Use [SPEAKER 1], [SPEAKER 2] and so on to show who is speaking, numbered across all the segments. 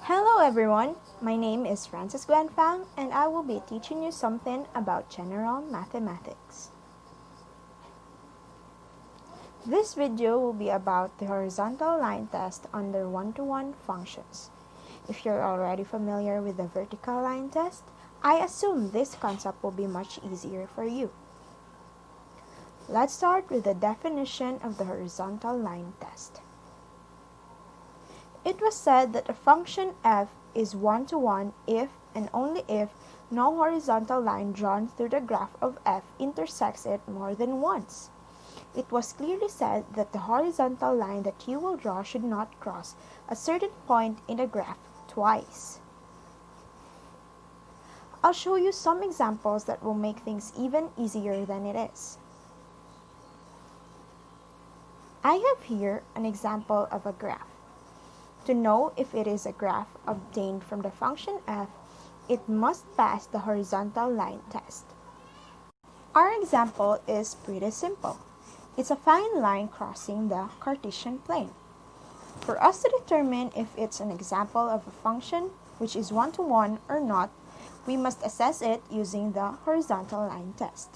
[SPEAKER 1] Hello everyone, my name is Francis Gwen Fang and I will be teaching you something about general mathematics. This video will be about the horizontal line test under one-to-one functions. If you're already familiar with the vertical line test, I assume this concept will be much easier for you. Let's start with the definition of the horizontal line test. It was said that a function f is one-to-one if and only if no horizontal line drawn through the graph of f intersects it more than once. It was clearly said that the horizontal line that you will draw should not cross a certain point in the graph twice. I'll show you some examples that will make things even easier than it is. I have here an example of a graph. To know if it is a graph obtained from the function f, it must pass the horizontal line test. Our example is pretty simple. It's a fine line crossing the Cartesian plane. For us to determine if it's an example of a function which is one-to-one or not, we must assess it using the horizontal line test.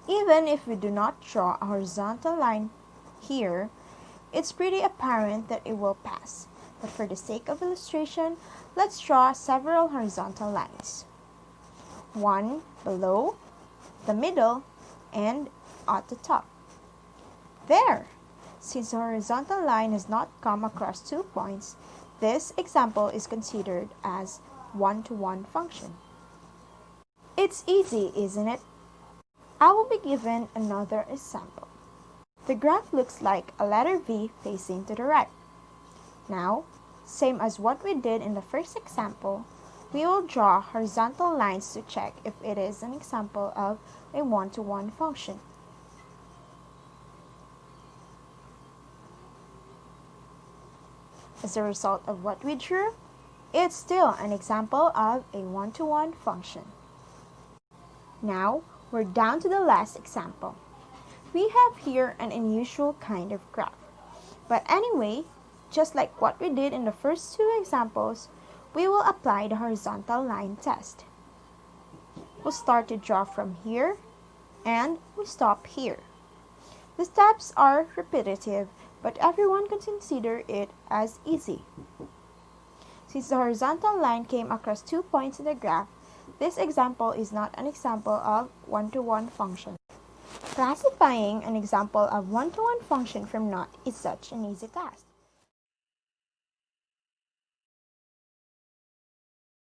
[SPEAKER 1] Even if we do not draw a horizontal line here, it's pretty apparent that it will pass, but for the sake of illustration, let's draw several horizontal lines. One below, the middle, and at the top. There! Since the horizontal line has not come across 2 points, this example is considered as one-to-one function. It's easy, isn't it? I will be given another example. The graph looks like a letter V facing to the right. Now, same as what we did in the first example, we will draw horizontal lines to check if it is an example of a one-to-one function. As a result of what we drew, it's still an example of a one-to-one function. Now, we're down to the last example. We have here an unusual kind of graph. But anyway, just like what we did in the first two examples, we will apply the horizontal line test. We'll start to draw from here, and we stop here. The steps are repetitive, but everyone can consider it as easy. Since the horizontal line came across 2 points in the graph, this example is not an example of one-to-one function. Classifying an example of one-to-one function from not is such an easy task.